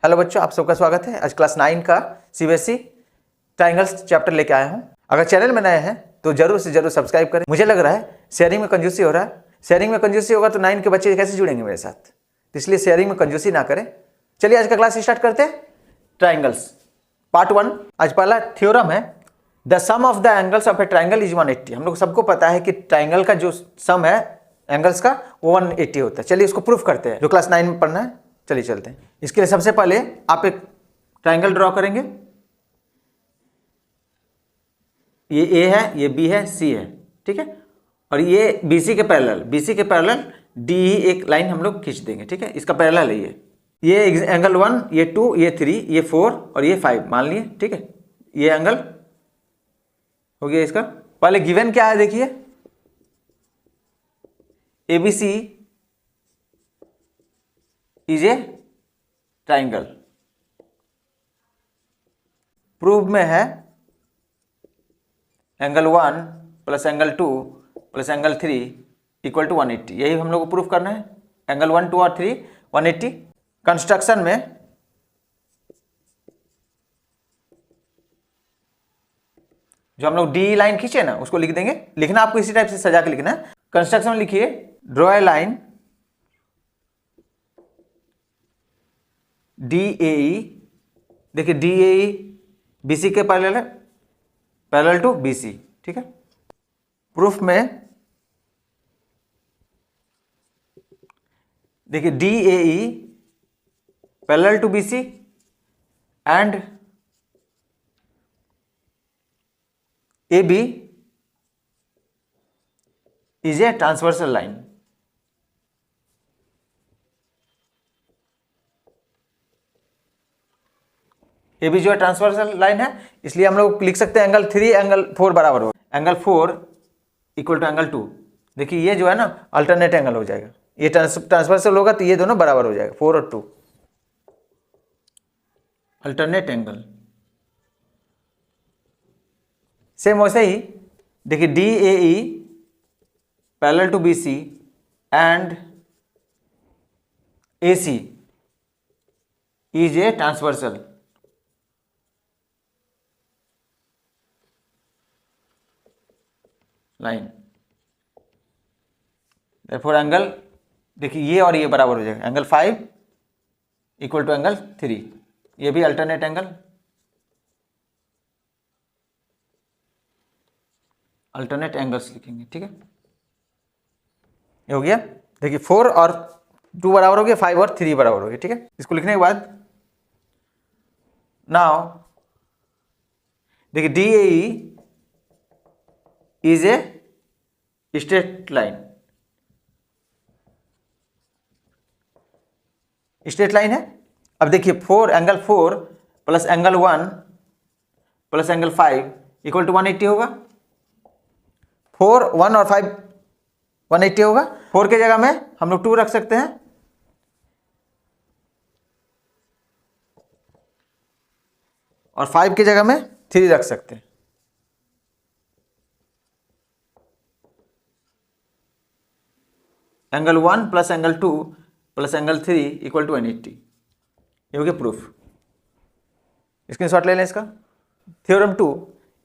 Hello बच्चों, आप सबका स्वागत है। आज क्लास 9 का सीबीएसई ट्राइंगल्स चैप्टर लेके आया हूँ। अगर चैनल में नए हैं तो जरूर से जरूर सब्सक्राइब करें। मुझे लग रहा है शेयरिंग में कंजूसी हो रहा है। शेयरिंग में कंजूसी होगा तो 9 के बच्चे कैसे जुड़ेंगे मेरे साथ, इसलिए शेयरिंग में कंजूसी ना करें। चलिए आज का क्लास स्टार्ट करते हैं। Triangles part 1। आज पहला थ्योरम है, the sum of the angles of a triangle is 180। हम लोग सबको पता है कि ट्राइंगल का जो सम है एंगल्स का वो 180 होता है। चलिए इसको प्रूफ करते हैं, जो क्लास 9 में पढ़ना है। चलिए चलते हैं। इसके लिए सबसे पहले आप एक ट्राइंगल ड्रॉ करेंगे। ये ए है, ये बी है, सी है, ठीक है। और ये बीसी के पैरेलल डी एक लाइन हम लोग खींच देंगे, ठीक है। इसका पैरेलल है ये एंगल 1, ये 2, ये 3, ये 4 और ये 5 मान लिए, ठीक है। ये एंगल हो गया इसका। पहले गिवन क्या है देखिए, ABC is a triangle. Proof में है angle 1 plus angle 2 plus angle 3 equal to 180। यही हम लोग को प्रूफ करना है। एंगल 1, 2 और 3 180। कंस्ट्रक्शन में जो हम लोग डी लाइन खींचे ना उसको लिख देंगे। लिखना आपको इसी टाइप से सजा के लिखना है। कंस्ट्रक्शन में लिखिए, ड्रॉ ए लाइन DAE। देखिए DAE BC के पैरेलल है, पैरेलल टू BC, ठीक है। प्रूफ में देखिए DAE parallel to BC and AB is a transversal line. ये भी जो है ट्रांसवर्सल लाइन है, इसलिए हम लोग लिख सकते हैं एंगल 3 एंगल 4 बराबर हो। Angle 4 equal to angle 2। देखिए ये जो है ना अल्टरनेट एंगल हो जाएगा। ये ट्रांसवर्सल होगा तो ये दोनों बराबर हो जाएगा, 4 और 2 अल्टरनेट एंगल। सेम वैसे ही देखिए DAE parallel to BC and AC is a transversal line. therefore angle देखिए ये और ये बराबर हो जाएगा। Angle 5 equal to angle 3। ये भी अल्टरनेट एंगल, अल्टरनेट एंगल्स लिखेंगे, ठीक है। ये हो गया। देखिए 4 और 2 बराबर हो गया, 5 और 3 बराबर हो गया, ठीक है। इसको लिखने के बाद नाउ देखिए DAE is a straight line. Straight line है। अब देखिए 4 angle 4 plus angle 1 plus angle 5 equal to 180 होगा। 4, 1 और 5 180 होगा। 4 के जगह में हम लोग 2 रख सकते हैं और 5 की जगह में 3 रख सकते हैं। Angle 1 plus angle 2 plus angle 3 equal to 180। ये हो गया प्रूफ। स्क्रीनशॉट ले लें इसका। Theorem 2,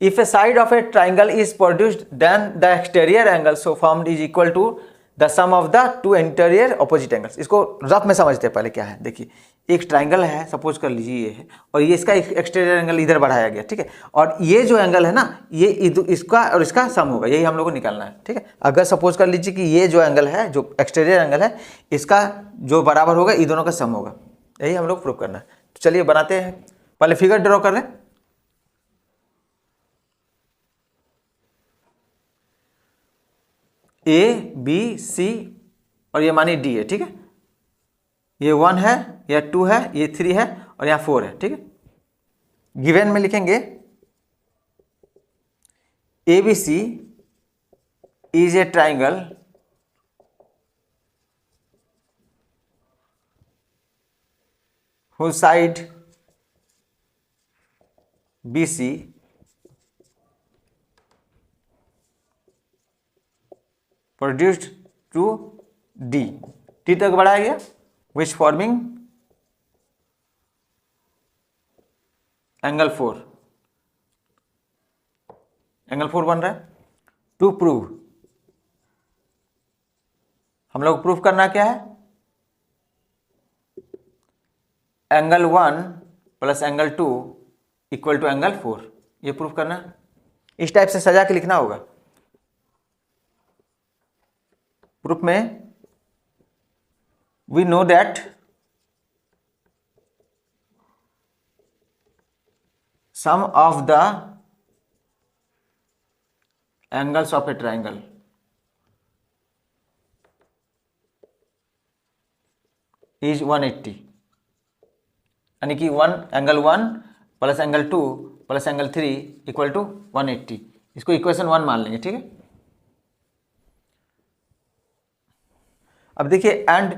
if a side of a triangle is produced then the exterior angle so formed is equal to the sum of the two interior opposite angles. इसको rough में समझते हैं पहले क्या है। देखिए एक ट्राइंगल है, सपोज कर लीजिए ये है, और ये इसका एक्सटीरियर एंगल इधर बढ़ाया गया, ठीक है। और ये जो एंगल है ना, ये इसका और इसका सम होगा, यही हम लोग को निकालना है, ठीक है। अगर सपोज कर लीजिए कि ये जो एंगल है, जो एक्सटीरियर एंगल है, इसका जो बराबर होगा ये दोनों का सम होगा, यही हम लोग प्रूव करना है। तो चलिए बनाते हैं। पहले फिगर ड्रॉ कर लें। ABC और ये मानिए D है, ठीक है। ये 1 है, या 2 है, ये 3 है और यहाँ 4 है, ठीक है। गिवन में लिखेंगे ABC is a triangle whose side BC produced to D, T तक बढ़ाया गया, विच फॉर्मिंग एंगल 4, एंगल 4 बन रहा है। टू प्रूव, हम लोग प्रूफ करना क्या है, angle 1 plus angle 2 equal to angle 4, ये प्रूफ करना है। इस टाइप से सजा के लिखना होगा। प्रूफ में we know that sum of the angles of a triangle is 180, यानी कि angle 1 plus angle 2 plus angle 3 equal to 180। इसको इक्वेशन 1 मान लेंगे, ठीक है। अब देखिए, and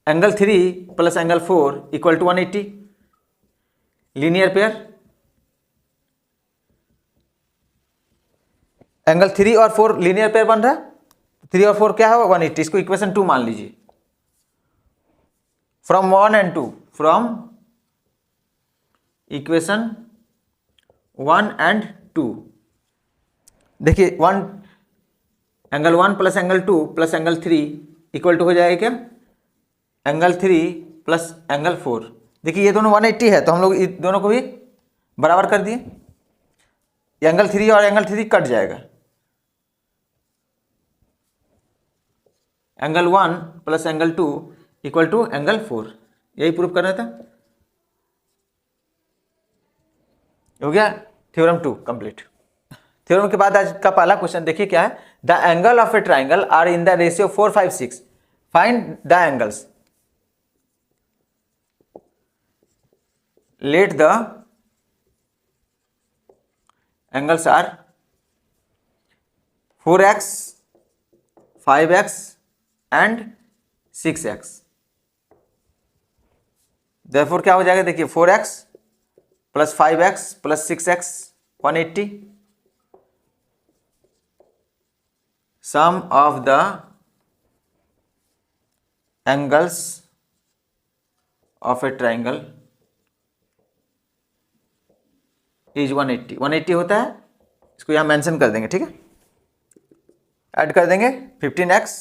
angle 3 plus angle 4 equal to 180, linear pair. Angle 3 और 4 लीनियर पेयर बन रहा है, 3 और 4 क्या है, 180। इसको इक्वेशन 2 मान लीजिए। From 1 and 2, from equation 1 and 2, देखिए angle 1 plus angle 2 plus angle 3 equal to हो जाएगा क्या, एंगल 3 प्लस एंगल 4। देखिए ये दोनों 180 है, तो हम लोग इन दोनों को भी बराबर कर दिए। एंगल 3 और एंगल 3 कट जाएगा। Angle 1 plus angle 2 equal to angle 4, यही प्रूफ करना था। हो गया थ्योरम 2 कंप्लीट। थ्योरम के बाद आज का पहला क्वेश्चन देखिए क्या है, the angle of a triangle are in the ratio 4, 5, 6, find the angles. Let the angles are 4x, 5x and 6x। Therefore क्या हो जाएगा, देखिए 4x plus 5x plus 6x 180, sum of the angles of a triangle is 180। 180 होता है, इसको यहां mention कर देंगे, ठीक है। ऐड कर देंगे 15x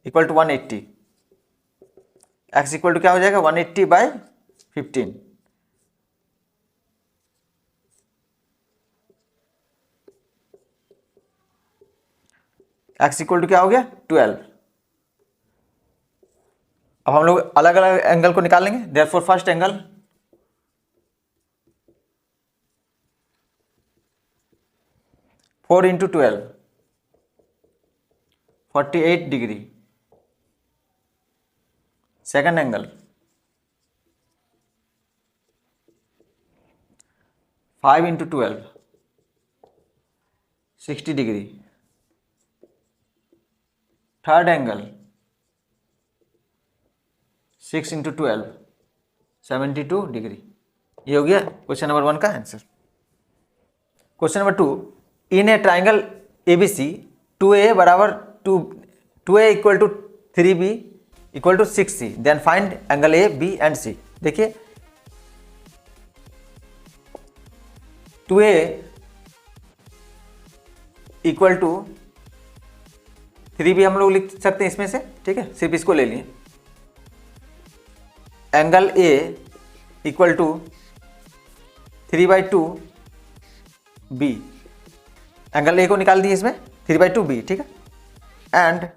equal to 180, x equal to क्या हो जाएगा 180 बाई 15, x इक्वल टू क्या हो गया 12। अब हम लोग अलग अलग एंगल को निकाल लेंगे। Therefore first angle 4 into 12 48 degree. Second angle 5 into 12 60 degree. Third angle 6 into 12 72 degree. ये हो गया क्वेश्चन नंबर 1 का answer. Question number 2, in a triangle ABC 2A बराबर 2A equal to 3B equal to 6C, then find angle A, B and C। देखिए 2A equal to 3B हम लोग लिख सकते हैं इसमें से, ठीक है, सिर्फ इसको ले लिए। Angle A equal to 3/2 B, angle A को निकाल दिए इसमें 3/2 B, ठीक है। एंड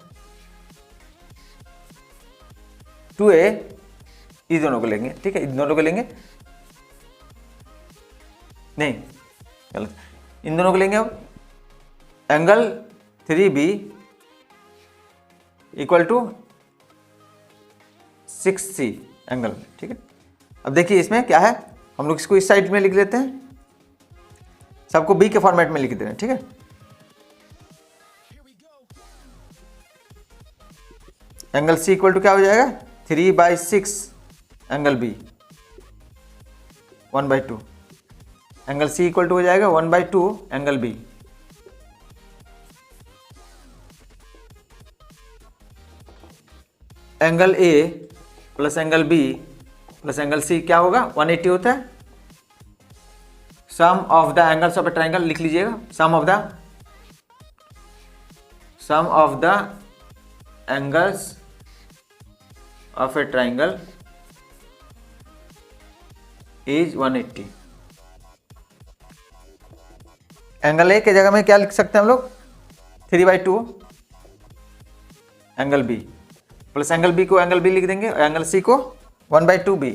2A इस दोनों को लेंगे, ठीक है, इन दोनों को लेंगे, नहीं गलत, इन दोनों को लेंगे। अब angle 3B equal to 6C angle, ठीक है। अब देखिए इसमें क्या है, हम लोग इसको इस साइड में लिख लेते हैं, सबको B के फॉर्मेट में लिख दे रहे हैं, ठीक है। एंगल C इक्वल टू क्या हो जाएगा 3/6 angle B 1/2। Angle C equal to हो जाएगा 1/2 angle B। Angle A plus angle B plus angle C क्या होगा, 180 होता है। Sum of the angles of a triangle लिख लीजिएगा, sum of the angles of a triangle is 180। Angle A की जगह में क्या लिख सकते हैं हम लोग, 3/2 angle B, plus angle B को एंगल बी लिख देंगे और एंगल सी को 1/2 बी,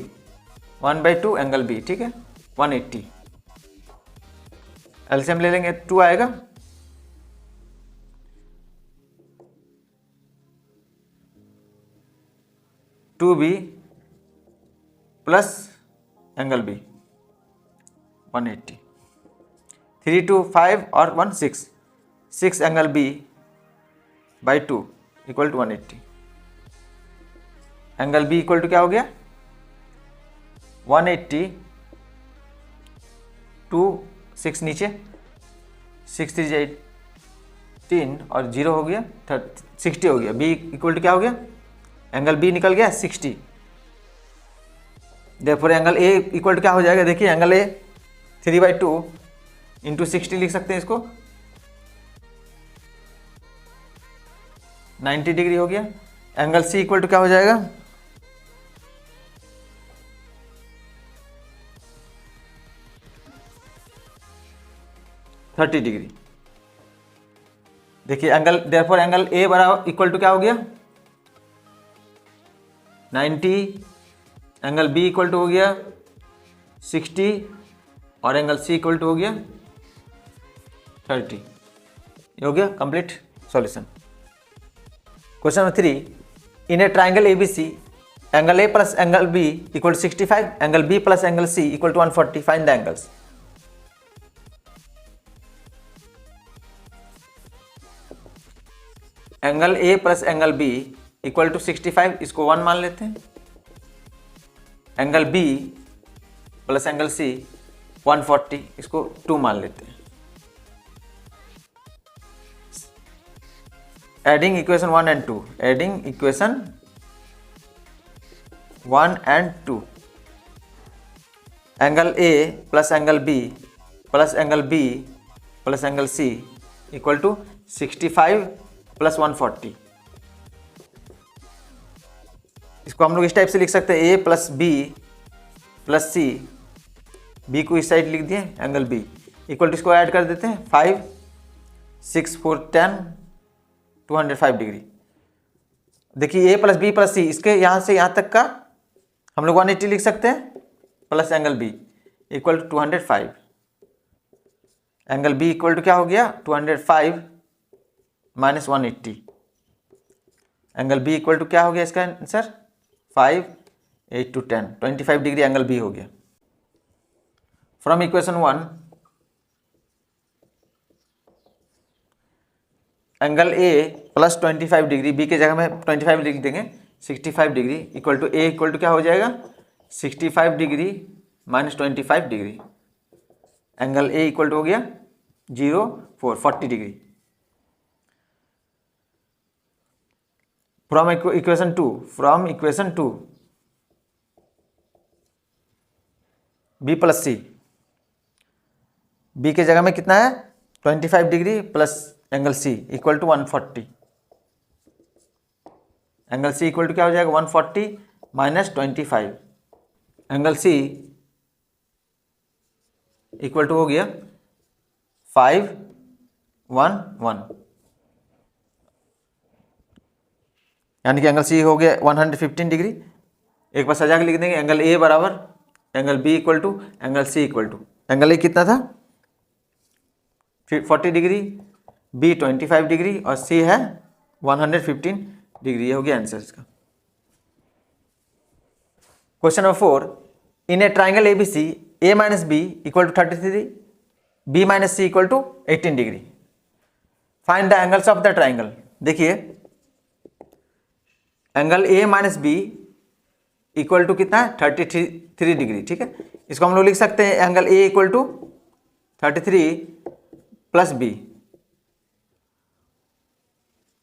1/2 एंगल बी, ठीक है, 180। एलसीएम ले लेंगे, 2 आएगा, two B plus angle B 180, 3 2 5 और 1 6 angle B by 2 equal to 180। Angle B equal to क्या हो गया, 180 2 6 नीचे, 6 3 18 और 0 हो गया 60 हो गया। बी इक्वल टू क्या हो गया, एंगल बी निकल गया 60। Therefore angle A equal to क्या हो जाएगा, देखिए एंगल ए 3/2 इंटू 60 लिख सकते हैं इसको, 90 डिग्री हो गया। एंगल सी इक्वल टू क्या हो जाएगा, थर्टी डिग्री। देखिए एंगल, देयरफॉर एंगल ए बराबर इक्वल टू क्या हो गया, 90, एंगल बी इक्वल टू हो गया 60 और एंगल सी इक्वल टू हो गया 30। ये हो गया complete solution. Question number 3, in a triangle ABC angle A plus angle B equal to 65, angle B plus angle C equal to 140, find the angles. Angle A plus angle B equal to 65, इसको 1 मान लेते हैं। Angle B plus angle C 140, इसको 2 मान लेते हैं। Adding equation 1 and 2, adding equation 1 and 2, angle A plus angle B plus angle B plus angle C equal to 65 plus 140। इसको हम लोग इस टाइप से लिख सकते हैं, ए plus B plus C, B को इस साइड लिख दिए, एंगल बी इक्वल टू इसको ऐड कर देते हैं, 5 6 4 10 205 डिग्री। देखिए ए प्लस बी प्लस सी, इसके यहाँ से यहाँ तक का हम लोग 180 लिख सकते हैं, plus angle B equal to 205। Angle B equal to क्या हो गया, 205 minus 180। Angle B equal to क्या हो गया इसका answer, 5 8 to 10, 25 degree angle B हो गया। From equation 1, angle A plus 25 degree, B के जगह में 25 डिग्री देंगे, 65 degree equal to A equal to क्या हो जाएगा, 65 degree minus 25 degree. Angle A equal to हो गया 0 4 40 degree. From equation 2, B plus C, B के जगह में कितना है 25 degree plus angle C equal to 140। Angle C equal to क्या हो जाएगा, 140 minus 25। Angle C equal to हो गया 511, यानी कि एंगल सी हो गया 115 डिग्री। एक बार सजा के लिख देंगे, एंगल ए बराबर angle B equal to angle C equal to, angle A कितना था 40 डिग्री, बी 25 डिग्री और सी है 115 डिग्री। ये हो गया आंसर इसका। Question number 4, in a triangle ABC A minus B equal to 33, B minus C equal to 18 degree, find the angles of the triangle. देखिए angle A minus B equal to कितना है 33 degree, ठीक है। इसको हम लोग लिख सकते हैं angle A equal to 33 plus B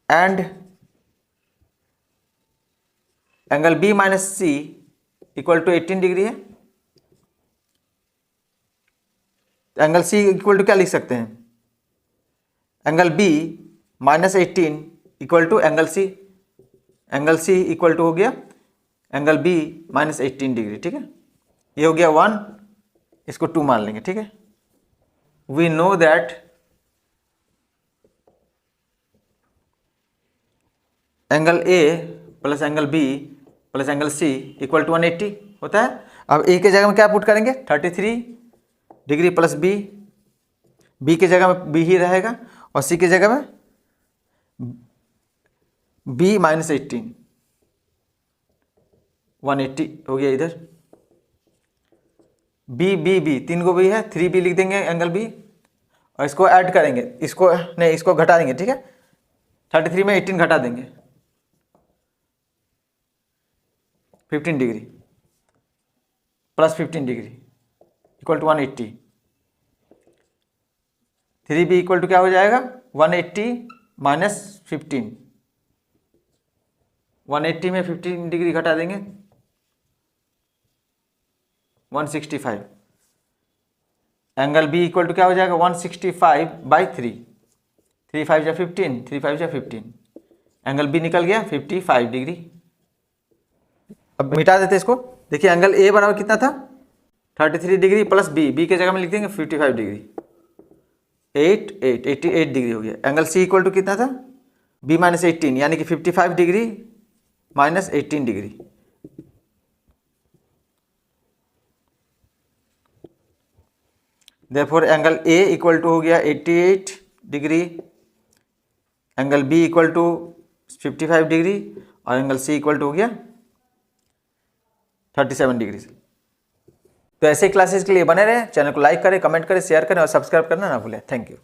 and angle B minus C equal to 18 degree है। एंगल सी इक्वल टू क्या लिख सकते हैं, angle B minus 18 equal to angle C. Angle C equal to हो गया एंगल बी माइनस 18 डिग्री, ठीक है। ये हो गया 1, इसको 2 मान लेंगे, ठीक है। We know that angle A plus angle B plus angle C equal to 180 होता है। अब ए के जगह में क्या पुट करेंगे, 33 डिग्री प्लस बी, बी के जगह में बी ही रहेगा और सी की जगह में बी माइनस 18, 180 हो गया इधर। बी बी बी 3 को बी है, 3b लिख देंगे एंगल बी और इसको ऐड करेंगे, इसको नहीं इसको घटा देंगे, ठीक है। 33 में 18 घटा देंगे, 15 degree plus 15 degree equal to 180। 3b equal to क्या हो जाएगा, 180 माइनस 15, 180 में 15 डिग्री घटा देंगे 165। एंगल बी इक्वल टू क्या हो जाएगा 165/3, 3 5 जा 15, 3 5 जा 15, एंगल बी निकल गया 55 डिग्री। अब मिटा देते इसको, देखिए एंगल ए बराबर कितना था 33 डिग्री प्लस बी, बी के जगह में लिख देंगे 55 डिग्री, 88 डिग्री हो गया। एंगल सी इक्वल टू कितना था बी माइनस 18 यानी कि 55 degree minus 18 degree. Therefore angle A equal to हो गया 88 degree, angle B equal to 55 degree और एंगल सी इक्वल टू हो गया 37 डिग्री। तो ऐसे क्लासेस के लिए बने रहें, चैनल को लाइक करें, कमेंट करें, शेयर करें और सब्सक्राइब करना ना भूलें। Thank you.